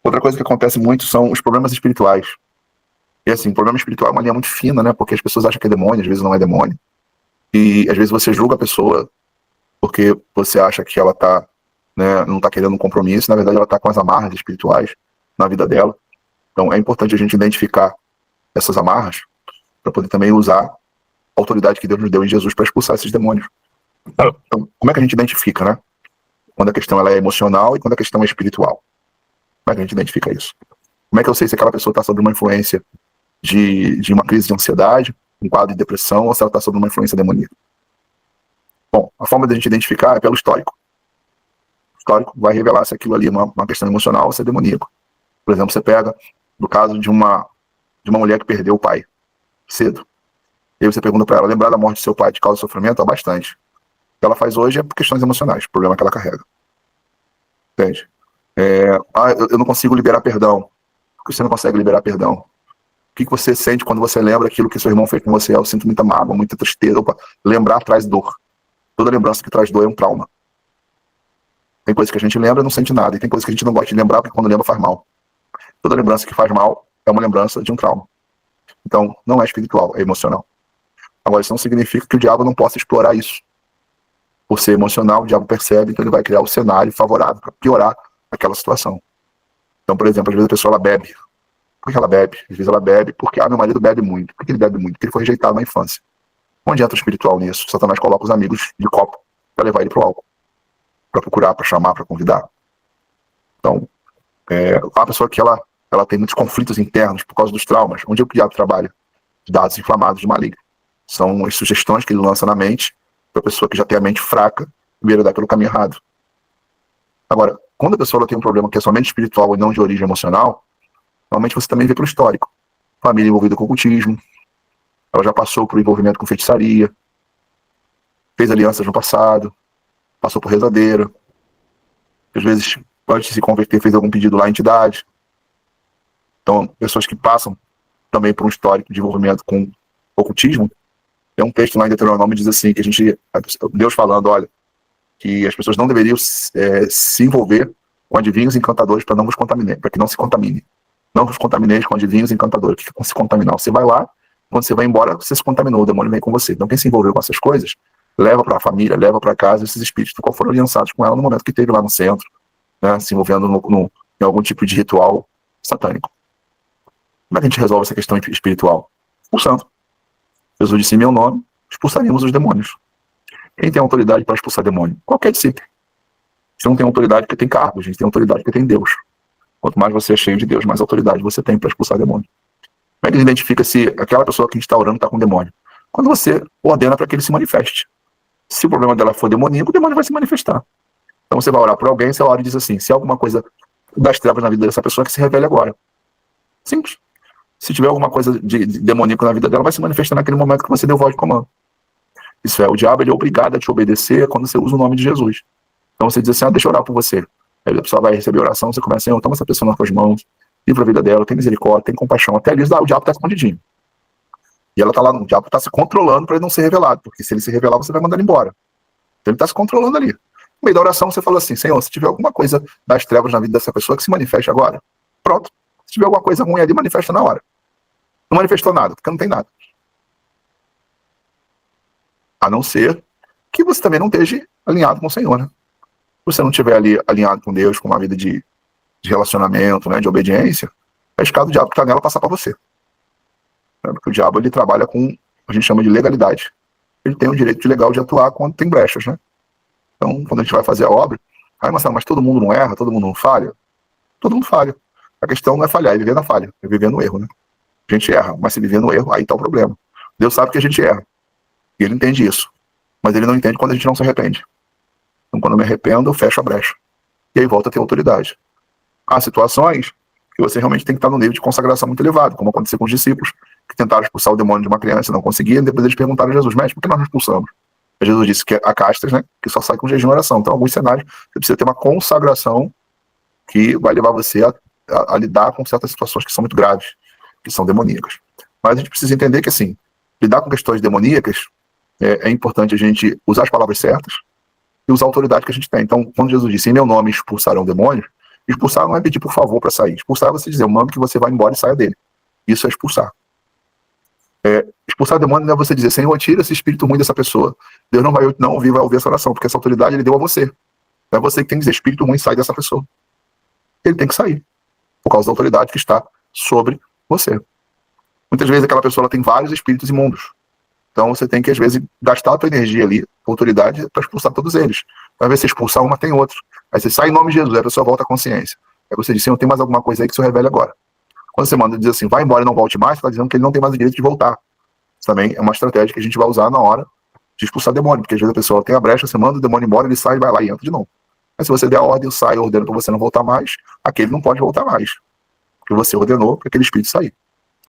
Outra coisa que acontece muito são os problemas espirituais. E assim, problema espiritual é uma linha muito fina, né? Porque as pessoas acham que é demônio, às vezes não é demônio. E às vezes você julga a pessoa porque você acha que ela tá, né, não tá querendo um compromisso, na verdade ela tá com as amarras espirituais na vida dela. Então é importante a gente identificar essas amarras para poder também usar a autoridade que Deus nos deu em Jesus para expulsar esses demônios. Então, como é que a gente identifica, né? Quando a questão ela é emocional e quando a questão é espiritual. Como é que a gente identifica isso? Como é que eu sei se aquela pessoa está sob uma influência de uma crise de ansiedade, um quadro de depressão, ou se ela está sob uma influência demoníaca? Bom, a forma de a gente identificar é pelo histórico. O histórico vai revelar se aquilo ali é uma questão emocional ou se é demoníaco. Por exemplo, você pega no caso de uma mulher que perdeu o pai cedo. E aí você pergunta para ela, lembrar da morte do seu pai te causa sofrimento? Há bastante. O que ela faz hoje é por questões emocionais, problema que ela carrega. Entende? Eu não consigo liberar perdão. Por que você não consegue liberar perdão? O que você sente quando você lembra aquilo que seu irmão fez com você? Eu sinto muita mágoa, muita tristeza. Opa, lembrar traz dor. Toda lembrança que traz dor é um trauma. Tem coisa que a gente lembra e não sente nada. E tem coisa que a gente não gosta de lembrar porque quando lembra faz mal. Toda lembrança que faz mal é uma lembrança de um trauma. Então, não é espiritual, é emocional. Agora, isso não significa que o diabo não possa explorar isso. Por ser emocional, o diabo percebe, então ele vai criar o cenário favorável para piorar aquela situação. Então, por exemplo, às vezes a pessoa ela bebe. Por que ela bebe? Às vezes ela bebe porque, meu marido bebe muito. Por que ele bebe muito? Porque ele foi rejeitado na infância. Onde entra o espiritual nisso? Satanás coloca os amigos de copo para levar ele pro álcool. Para procurar, para chamar, para convidar. Então, a pessoa que ela tem muitos conflitos internos por causa dos traumas. Onde é que o diabo trabalha? Dados inflamados de maligno. São as sugestões que ele lança na mente para a pessoa que já tem a mente fraca e dar pelo caminho errado. Agora, quando a pessoa tem um problema que é somente espiritual e não de origem emocional, normalmente você também vê pelo histórico. Família envolvida com ocultismo, ela já passou por envolvimento com feitiçaria, fez alianças no passado, passou por rezadeira, às vezes, antes de se converter, fez algum pedido lá à entidade. Então, pessoas que passam também por um histórico de envolvimento com ocultismo. Tem um texto lá em Deuteronômio que diz assim, que Deus falando, olha, que as pessoas não deveriam se envolver com adivinhos e encantadores para não vos contaminar, para que não se contamine. Não vos contamineis com adivinhos e encantadores, que ficam se contaminar. Você vai lá, quando você vai embora, você se contaminou, o demônio vem com você. Então quem se envolveu com essas coisas, leva para a família, leva para casa esses espíritos do qual foram aliançados com ela no momento que esteve lá no centro, né, se envolvendo em algum tipo de ritual satânico. Como é que a gente resolve essa questão espiritual? Expulsando. Jesus disse em meu nome, expulsaríamos os demônios. Quem tem autoridade para expulsar demônio? Qualquer discípulo. Você não tem autoridade porque tem cargo, a gente tem autoridade porque tem Deus. Quanto mais você é cheio de Deus, mais autoridade você tem para expulsar demônio. Como é que a gente identifica se aquela pessoa que a gente está orando está com demônio? Quando você ordena para que ele se manifeste. Se o problema dela for demoníaco, o demônio vai se manifestar. Então você vai orar por alguém, você ora e diz assim, se há alguma coisa das trevas na vida dessa pessoa, que se revele agora. Simples. Se tiver alguma coisa de demoníaco na vida dela, vai se manifestar naquele momento que você deu voz de comando. Isso é, o diabo ele é obrigado a te obedecer quando você usa o nome de Jesus. Então você diz assim, deixa eu orar por você. Aí a pessoa vai receber oração, você começa assim, toma essa pessoa nas suas mãos, livra a vida dela, tem misericórdia, tem compaixão. Até ali o diabo está escondidinho. E ela está lá, o diabo está se controlando para ele não ser revelado, porque se ele se revelar, você vai mandar ele embora. Então ele está se controlando ali. No meio da oração você fala assim, Senhor, se tiver alguma coisa das trevas na vida dessa pessoa, que se manifeste agora. Pronto. Se tiver alguma coisa ruim ali, manifesta na hora. Não manifestou nada, porque não tem nada. A não ser que você também não esteja alinhado com o Senhor, né? Se você não estiver ali alinhado com Deus, com uma vida de relacionamento, né, de obediência, é escado o diabo que está nela passar para você. Porque o diabo ele trabalha com, a gente chama de legalidade. Ele tem o direito legal de atuar quando tem brechas, né? Então, quando a gente vai fazer a obra, Marcelo, mas todo mundo não erra, todo mundo não falha? Todo mundo falha. A questão não é falhar, é viver na falha, é viver no erro, né? A gente erra, mas se viver no erro, aí está o problema. Deus sabe que a gente erra. E ele entende isso. Mas ele não entende quando a gente não se arrepende. Então, quando eu me arrependo, eu fecho a brecha. E aí volta a ter autoridade. Há situações que você realmente tem que estar no nível de consagração muito elevado, como aconteceu com os discípulos, que tentaram expulsar o demônio de uma criança e não conseguiam, e depois eles perguntaram a Jesus, mestre, por que nós não expulsamos? E Jesus disse que há castas, né, que só sai com jejum e oração. Então, em alguns cenários, você precisa ter uma consagração que vai levar você a lidar com certas situações que são muito graves, que são demoníacas. Mas a gente precisa entender que, assim, lidar com questões demoníacas é importante a gente usar as palavras certas e usar a autoridade que a gente tem. Então, quando Jesus disse, em meu nome expulsarão demônios, Expulsar não é pedir por favor para sair. Expulsar é você dizer, eu mando que você vá embora e saia dele. Isso é expulsar. Expulsar demônio não é você dizer, Senhor, tira esse espírito ruim dessa pessoa. Deus não vai ouvir essa oração, porque essa autoridade ele deu a você. Não é você que tem que dizer, espírito ruim, sai dessa pessoa. Ele tem que sair, por causa da autoridade que está sobre você. Muitas vezes aquela pessoa ela tem vários espíritos imundos. Então você tem que, às vezes, gastar a tua energia ali, a autoridade, para expulsar todos eles. Às vezes você expulsar uma, tem outro. Aí você sai em nome de Jesus, aí a pessoa volta à consciência. Aí você diz, Senhor, tem mais alguma coisa aí que o Senhor revele agora. Quando você manda dizer assim, vai embora e não volte mais, você está dizendo que ele não tem mais o direito de voltar. Isso também é uma estratégia que a gente vai usar na hora de expulsar demônio, porque às vezes a pessoa tem a brecha, você manda o demônio embora, ele sai, vai lá e entra de novo. Mas se você der a ordem, sai, ordena para você não voltar mais, aquele não pode voltar mais. Porque você ordenou para aquele espírito sair.